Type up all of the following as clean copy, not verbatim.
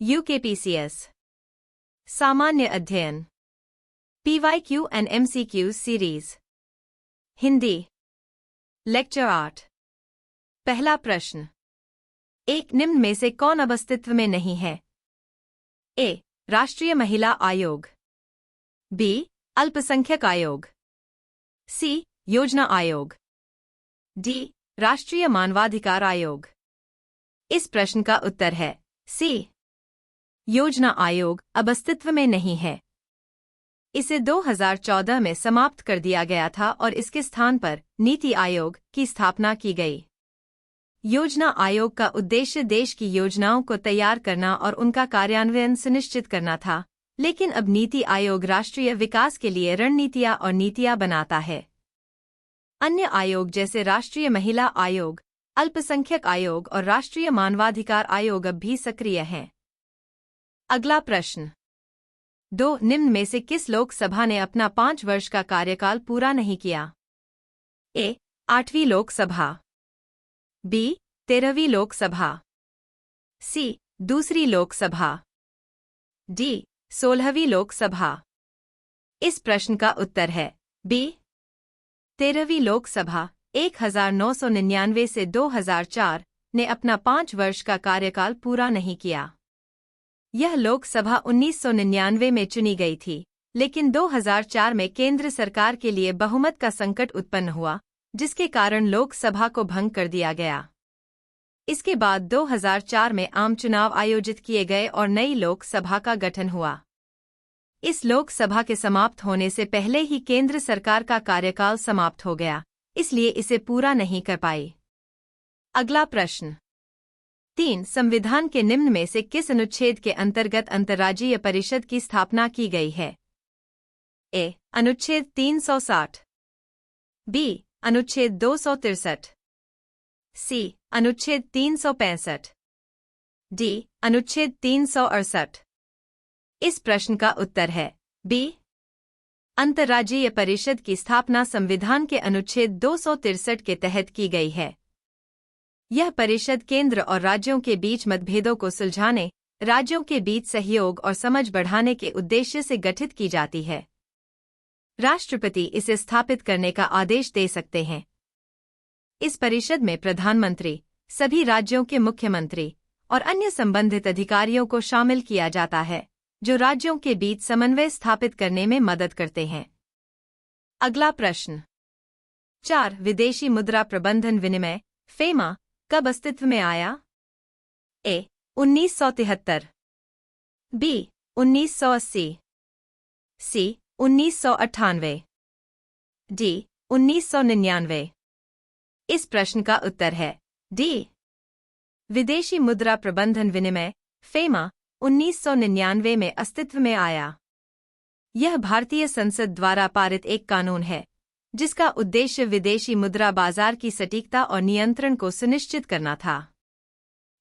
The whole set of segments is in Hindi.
UKPCS सामान्य अध्ययन PYQ and MCQ series Hindi lecture 8 पहला प्रश्न एक निम्न में से कौन अब अस्तित्व में नहीं है? ए. राष्ट्रीय महिला आयोग B. अल्पसंख्यक आयोग C. योजना आयोग D. राष्ट्रीय मानवाधिकार आयोग इस प्रश्न का उत्तर है C. योजना आयोग अब अस्तित्व में नहीं है। इसे 2014 में समाप्त कर दिया गया था और इसके स्थान पर नीति आयोग की स्थापना की गई। योजना आयोग का उद्देश्य देश की योजनाओं को तैयार करना और उनका कार्यान्वयन सुनिश्चित करना था, लेकिन अब नीति आयोग राष्ट्रीय विकास के लिए रणनीतियां और नीतियां बनाता है। अन्य आयोग जैसे राष्ट्रीय महिला आयोग, अल्पसंख्यक आयोग और राष्ट्रीय मानवाधिकार आयोग अब भी सक्रिय हैं। अगला प्रश्न 2. निम्न में से किस लोकसभा ने अपना 5 वर्ष का कार्यकाल पूरा नहीं किया? ए. 8वीं लोकसभा B. 13वीं लोकसभा C. दूसरी लोकसभा D. 16वीं लोकसभा इस प्रश्न का उत्तर है B. 13वीं लोकसभा 1999 से 2004 ने अपना 5 वर्ष का कार्यकाल पूरा नहीं किया। यह लोकसभा 1999 में चुनी गई थी, लेकिन 2004 में केंद्र सरकार के लिए बहुमत का संकट उत्पन्न हुआ, जिसके कारण लोकसभा को भंग कर दिया गया। इसके बाद 2004 में आम चुनाव आयोजित किए गए और नई लोकसभा का गठन हुआ। इस लोकसभा के समाप्त होने से पहले ही केंद्र सरकार का कार्यकाल समाप्त हो गया, इसलिए इसे पूरा नहीं कर पाई। अगला प्रश्न 3. संविधान के निम्न में से किस अनुच्छेद के अंतर्गत अंतर्राज्यीय परिषद की स्थापना की गई है? ए. अनुच्छेद 360 B. अनुच्छेद 263 C. अनुच्छेद 365 D. अनुच्छेद 368 इस प्रश्न का उत्तर है B. अंतर्राज्यीय परिषद की स्थापना संविधान के अनुच्छेद 263 के तहत की गई है। यह परिषद केंद्र और राज्यों के बीच मतभेदों को सुलझाने, राज्यों के बीच सहयोग और समझ बढ़ाने के उद्देश्य से गठित की जाती है। राष्ट्रपति इसे स्थापित करने का आदेश दे सकते हैं। इस परिषद में प्रधानमंत्री, सभी राज्यों के मुख्यमंत्री और अन्य संबंधित अधिकारियों को शामिल किया जाता है, जो राज्यों के बीच समन्वय स्थापित करने में मदद करते हैं। अगला प्रश्न 4. विदेशी मुद्रा प्रबंधन विनिमय फेमा कब अस्तित्व में आया? ए. 1973 B. 1980 C. 1998 D. 1999 इस प्रश्न का उत्तर है D. विदेशी मुद्रा प्रबंधन विनिमय फेमा 1999 में अस्तित्व में आया। यह भारतीय संसद द्वारा पारित एक कानून है, जिसका उद्देश्य विदेशी मुद्रा बाजार की सटीकता और नियंत्रण को सुनिश्चित करना था।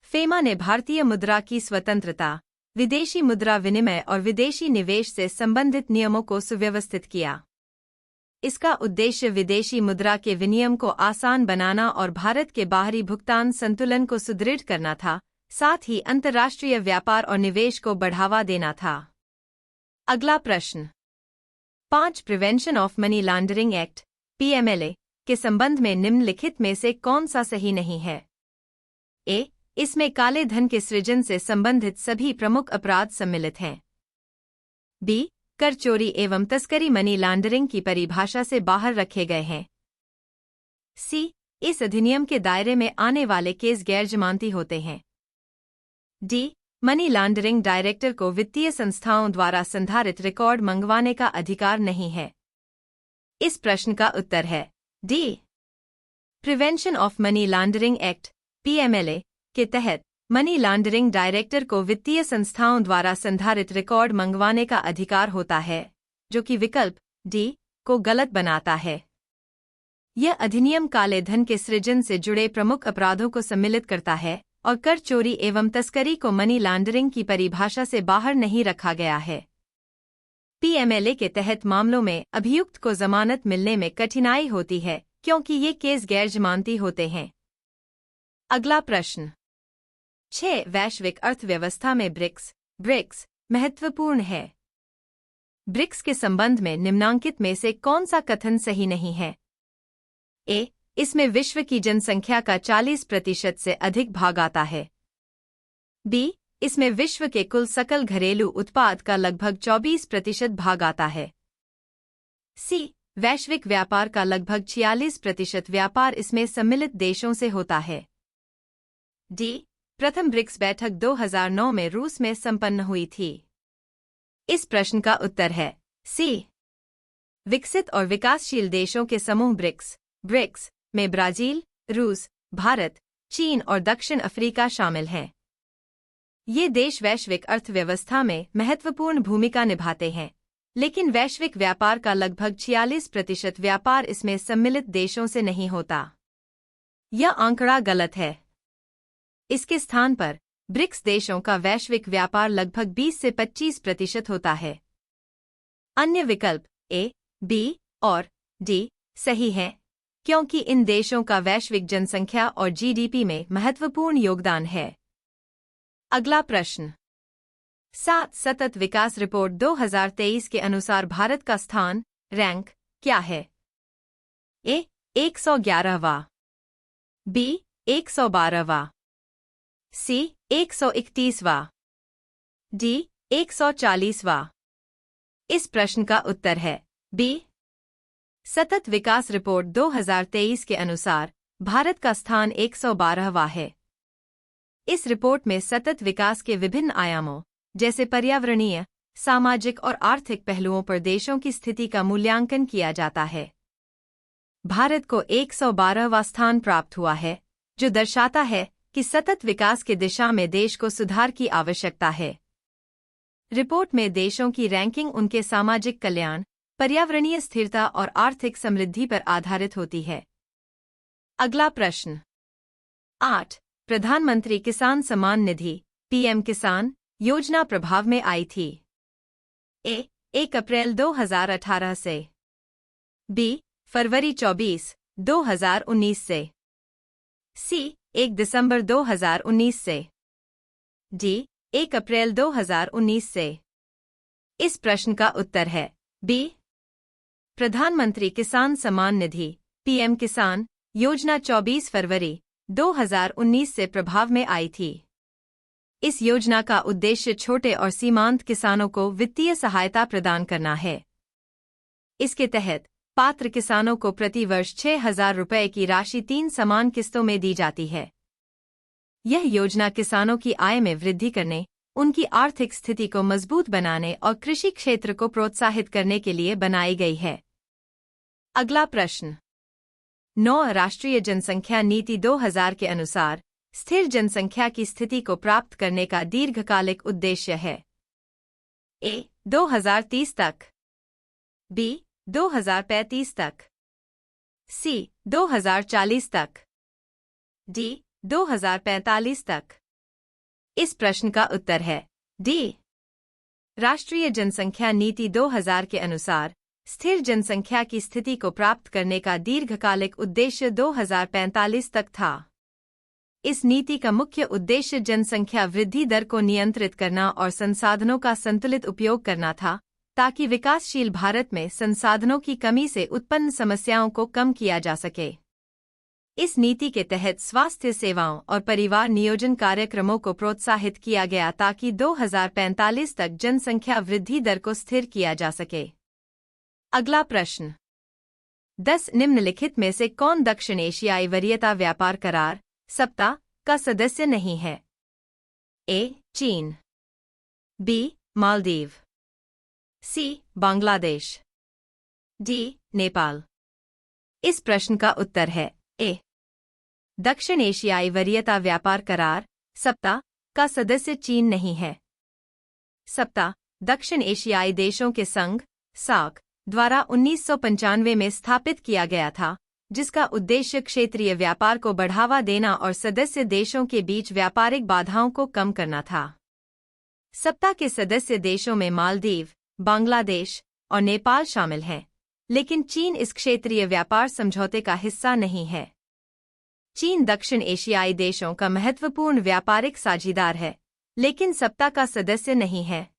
फेमा ने भारतीय मुद्रा की स्वतंत्रता, विदेशी मुद्रा विनिमय और विदेशी निवेश से संबंधित नियमों को सुव्यवस्थित किया। इसका उद्देश्य विदेशी मुद्रा के विनिमय को आसान बनाना और भारत के बाहरी भुगतान संतुलन को सुदृढ़ करना था, साथ ही अंतर्राष्ट्रीय व्यापार और निवेश को बढ़ावा देना था। अगला प्रश्न 5. Prevention of money laundering act PMLA के संबंध में निम्नलिखित में से कौन सा सही नहीं है? ए. इसमें काले धन के सृजन से संबंधित सभी प्रमुख अपराध सम्मिलित हैं। B. कर चोरी एवं तस्करी मनी लॉन्ड्रिंग की परिभाषा से बाहर रखे गए हैं। C. इस अधिनियम के दायरे में आने वाले केस गैर जमानती होते हैं। D. मनी लॉन्ड्रिंग डायरेक्टर को वित्तीय संस्थाओं द्वारा संधारित रिकॉर्ड मंगवाने का अधिकार नहीं है। इस प्रश्न का उत्तर है D. Prevention of money laundering act PMLA के तहत मनी लॉन्ड्रिंग डायरेक्टर को वित्तीय संस्थाओं द्वारा संधारित रिकॉर्ड मंगवाने का अधिकार होता है, जो कि विकल्प D को गलत बनाता है। यह अधिनियम काले धन के सृजन से जुड़े प्रमुख अपराधों को सम्मिलित करता है और कर चोरी एवं तस्करी को मनी लॉन्ड्रिंग की परिभाषा से बाहर नहीं रखा गया है। PMLA के तहत मामलों में अभियुक्त को जमानत मिलने में कठिनाई होती है, क्योंकि ये केस गैर जमानती होते हैं। अगला प्रश्न 6. वैश्विक अर्थव्यवस्था में ब्रिक्स महत्वपूर्ण है। ब्रिक्स के संबंध में निम्नांकित में से कौन सा कथन सही नहीं है? ए. इसमें विश्व की जनसंख्या का 40% से अधिक भाग आता है। बी. इसमें विश्व के कुल सकल घरेलू उत्पाद का लगभग 24% भाग आता है। सी. वैश्विक व्यापार का लगभग 46% व्यापार इसमें सम्मिलित देशों से होता है। डी. प्रथम ब्रिक्स बैठक 2009 में रूस में संपन्न हुई थी। इस प्रश्न का उत्तर है सी। विकसित और विकासशील देशों के समूह ब्रिक्स में ब्राजील, रूस, भारत, चीन और दक्षिण अफ्रीका शामिल हैं। ये देश वैश्विक अर्थव्यवस्था में महत्वपूर्ण भूमिका निभाते हैं, लेकिन वैश्विक व्यापार का लगभग 46% व्यापार इसमें सम्मिलित देशों से नहीं होता। यह आंकड़ा गलत है। इसके स्थान पर ब्रिक्स देशों का वैश्विक व्यापार लगभग 20 से 25% होता है। अन्य विकल्प ए, बी और डी सही हैं, क्योंकि इन देशों का वैश्विक जनसंख्या और जीडीपी में महत्वपूर्ण योगदान है। अगला प्रश्न 7. सतत विकास रिपोर्ट 2023 के अनुसार भारत का स्थान रैंक क्या है? ए. 111वां, बी. 112वां, सी. 131वां, डी. 140वां। इस प्रश्न का उत्तर है बी। सतत विकास रिपोर्ट 2023 के अनुसार भारत का स्थान 112वां है। इस रिपोर्ट में सतत विकास के विभिन्न आयामों जैसे पर्यावरणीय, सामाजिक और आर्थिक पहलुओं पर देशों की स्थिति का मूल्यांकन किया जाता है। भारत को 112वां स्थान प्राप्त हुआ है, जो दर्शाता है कि सतत विकास की दिशा में देश को सुधार की आवश्यकता है। रिपोर्ट में देशों की रैंकिंग उनके सामाजिक कल्याण, पर्यावरणीय स्थिरता और आर्थिक समृद्धि पर आधारित होती है। अगला प्रश्न 8. प्रधानमंत्री किसान सम्मान निधि पीएम किसान योजना प्रभाव में आई थी? ए. 1 अप्रैल 2018 से, बी. फरवरी 24, 2019 से, सी. 1 दिसंबर 2019 से, डी. 1 अप्रैल 2019 से। इस प्रश्न का उत्तर है बी। प्रधानमंत्री किसान सम्मान निधि पीएम किसान योजना 24 फरवरी 2019 से प्रभाव में आई थी। इस योजना का उद्देश्य छोटे और सीमांत किसानों को वित्तीय सहायता प्रदान करना है। इसके तहत पात्र किसानों को प्रति वर्ष 6,000 रुपये की राशि 3 समान किस्तों में दी जाती है। यह योजना किसानों की आय में वृद्धि करने, उनकी आर्थिक स्थिति को मजबूत बनाने और कृषि क्षेत्र को प्रोत्साहित करने के लिए बनाई गई है। अगला प्रश्न 9. राष्ट्रीय जनसंख्या नीति 2000 के अनुसार स्थिर जनसंख्या की स्थिति को प्राप्त करने का दीर्घकालिक उद्देश्य है? ए. 2030 तक, बी. 2035 तक, सी. 2040 तक, डी. 2045 तक। इस प्रश्न का उत्तर है डी। राष्ट्रीय जनसंख्या नीति 2000 के अनुसार स्थिर जनसंख्या की स्थिति को प्राप्त करने का दीर्घकालिक उद्देश्य 2045 तक था। इस नीति का मुख्य उद्देश्य जनसंख्या वृद्धि दर को नियंत्रित करना और संसाधनों का संतुलित उपयोग करना था, ताकि विकासशील भारत में संसाधनों की कमी से उत्पन्न समस्याओं को कम किया जा सके। इस नीति के तहत स्वास्थ्य सेवाओं और परिवार नियोजन कार्यक्रमों को प्रोत्साहित किया गया ताकि 2045 तक जनसंख्या वृद्धि दर को स्थिर किया जा सके। अगला प्रश्न 10. निम्नलिखित में से कौन दक्षिण एशियाई वरीयता व्यापार करार सप्ताह का सदस्य नहीं है? ए. चीन, बी. मालदीव, सी. बांग्लादेश, डी. नेपाल। इस प्रश्न का उत्तर है ए। दक्षिण एशियाई वरीयता व्यापार करार सप्ताह का सदस्य चीन नहीं है। सप्ताह दक्षिण एशियाई देशों के संघ सार्क द्वारा 1995 में स्थापित किया गया था, जिसका उद्देश्य क्षेत्रीय व्यापार को बढ़ावा देना और सदस्य देशों के बीच व्यापारिक बाधाओं को कम करना था। सप्ताह के सदस्य देशों में मालदीव, बांग्लादेश और नेपाल शामिल हैं, लेकिन चीन इस क्षेत्रीय व्यापार समझौते का हिस्सा नहीं है। चीन दक्षिण एशियाई देशों का महत्वपूर्ण व्यापारिक साझीदार है, लेकिन सप्ताह का सदस्य नहीं है।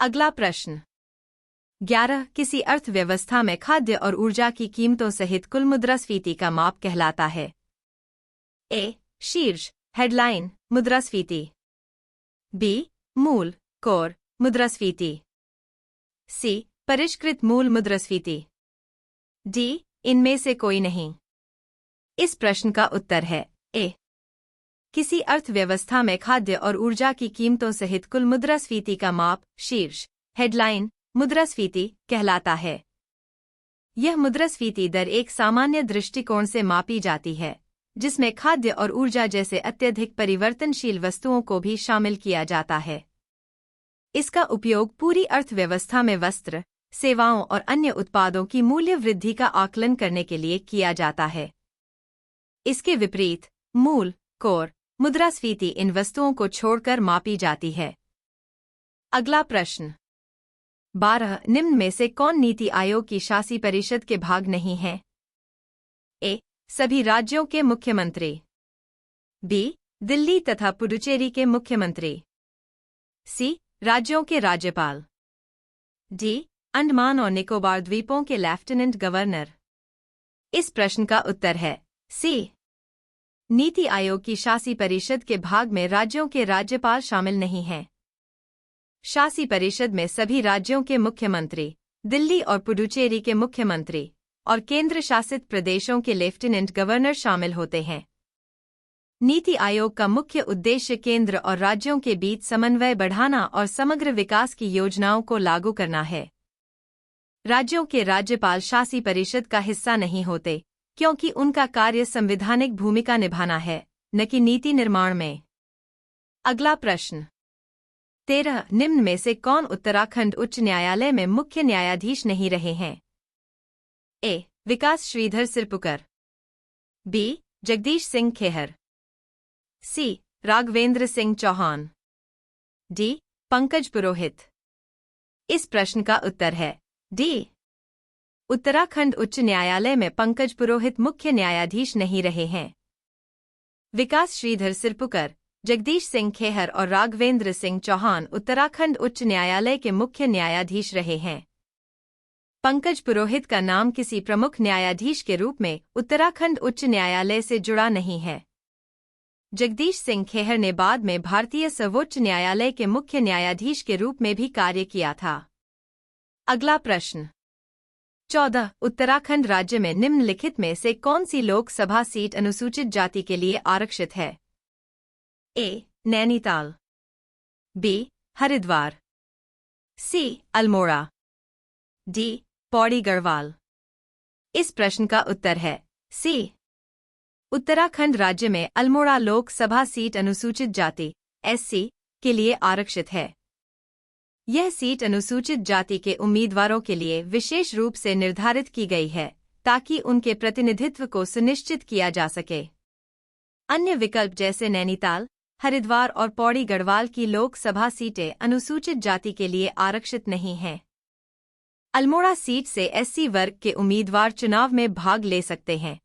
अगला प्रश्न 11 किसी अर्थव्यवस्था में खाद्य और ऊर्जा की कीमतों सहित कुल मुद्रास्फीति का माप कहलाता है? ए. शीर्ष हेडलाइन मुद्रास्फीति, बी. मूल कोर मुद्रास्फीति, सी. परिष्कृत मूल मुद्रास्फीति, डी. इनमें से कोई नहीं। इस प्रश्न का उत्तर है ए. किसी अर्थव्यवस्था में खाद्य और ऊर्जा की कीमतों सहित कुल मुद्रास्फीति का माप शीर्ष हेडलाइन मुद्रास्फीति कहलाता है। यह मुद्रास्फीति दर एक सामान्य दृष्टिकोण से मापी जाती है, जिसमें खाद्य और ऊर्जा जैसे अत्यधिक परिवर्तनशील वस्तुओं को भी शामिल किया जाता है। इसका उपयोग पूरी अर्थव्यवस्था में वस्त्र, सेवाओं और अन्य उत्पादों की मूल्य वृद्धि का आकलन करने के लिए किया जाता है। इसके विपरीत मूल कोर मुद्रास्फीति इन वस्तुओं को छोड़कर मापी जाती है। अगला प्रश्न 12 निम्न में से कौन नीति आयोग की शासी परिषद के भाग नहीं है? ए. सभी राज्यों के मुख्यमंत्री, बी. दिल्ली तथा पुडुचेरी के मुख्यमंत्री, सी. राज्यों के राज्यपाल, डी. अंडमान और निकोबार द्वीपों के लेफ्टिनेंट गवर्नर। इस प्रश्न का उत्तर है सी. नीति आयोग की शासी परिषद के भाग में राज्यों के राज्यपाल शामिल नहीं हैं। शासी परिषद में सभी राज्यों के मुख्यमंत्री, दिल्ली और पुडुचेरी के मुख्यमंत्री और केंद्र शासित प्रदेशों के लेफ्टिनेंट गवर्नर शामिल होते हैं। नीति आयोग का मुख्य उद्देश्य केंद्र और राज्यों के बीच समन्वय बढ़ाना और समग्र विकास की योजनाओं को लागू करना है। राज्यों के राज्यपाल शासी परिषद का हिस्सा नहीं होते, क्योंकि उनका कार्य संवैधानिक भूमिका निभाना है, न कि नीति निर्माण में। अगला प्रश्न 13 निम्न में से कौन उत्तराखंड उच्च न्यायालय में मुख्य न्यायाधीश नहीं रहे हैं? ए. विकास श्रीधर सिरपुकर, बी. जगदीश सिंह खेहर, सी. राघवेंद्र सिंह चौहान, डी. पंकज पुरोहित। इस प्रश्न का उत्तर है डी. उत्तराखंड उच्च न्यायालय में पंकज पुरोहित मुख्य न्यायाधीश नहीं रहे हैं। विकास श्रीधर सिरपुकर, जगदीश सिंह खेहर और राघवेंद्र सिंह चौहान उत्तराखंड उच्च न्यायालय के मुख्य न्यायाधीश रहे हैं। पंकज पुरोहित का नाम किसी प्रमुख न्यायाधीश के रूप में उत्तराखंड उच्च न्यायालय से जुड़ा नहीं है। जगदीश सिंह खेहर ने बाद में भारतीय सर्वोच्च न्यायालय के मुख्य न्यायाधीश के रूप में भी कार्य किया था। अगला प्रश्न 14 उत्तराखंड राज्य में निम्नलिखित में से कौन सी लोकसभा सीट अनुसूचित जाति के लिए आरक्षित है? ए. नैनीताल, बी. हरिद्वार, सी. अल्मोड़ा, डी. पौड़ी गढ़वाल। इस प्रश्न का उत्तर है सी. उत्तराखंड राज्य में अल्मोड़ा लोकसभा सीट अनुसूचित जाति (SC) के लिए आरक्षित है। यह सीट अनुसूचित जाति के उम्मीदवारों के लिए विशेष रूप से निर्धारित की गई है, ताकि उनके प्रतिनिधित्व को सुनिश्चित किया जा सके। अन्य विकल्प जैसे नैनीताल, हरिद्वार और पौड़ी गढ़वाल की लोकसभा सीटें अनुसूचित जाति के लिए आरक्षित नहीं हैं। अल्मोड़ा सीट से SC वर्ग के उम्मीदवार चुनाव में भाग ले सकते हैं।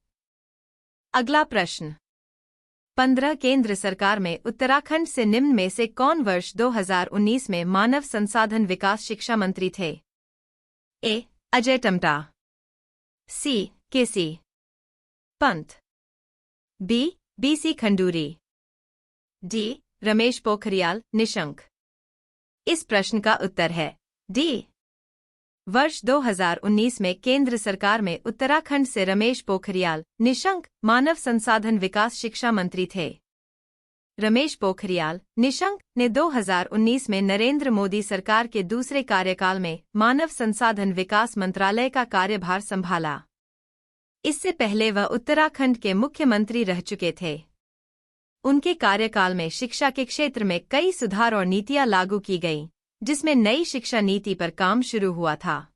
अगला प्रश्न 15 केंद्र सरकार में उत्तराखंड से निम्न में से कौन वर्ष 2019 में मानव संसाधन विकास शिक्षा मंत्री थे? A. Ajay Tamta, C. KC Pant, B. BC Khanduri, D. Ramesh Pokhriyal Nishank. इस प्रश्न का उत्तर है डी. वर्ष 2019 में केंद्र सरकार में उत्तराखंड से रमेश पोखरियाल निशंक मानव संसाधन विकास शिक्षा मंत्री थे। रमेश पोखरियाल निशंक ने 2019 में नरेंद्र मोदी सरकार के दूसरे कार्यकाल में मानव संसाधन विकास मंत्रालय का कार्यभार संभाला। इससे पहले वह उत्तराखंड के मुख्यमंत्री रह चुके थे। उनके कार्यकाल में शिक्षा के क्षेत्र में कई सुधार और नीतियां लागू की गईं, जिसमें नई शिक्षा नीति पर काम शुरू हुआ था।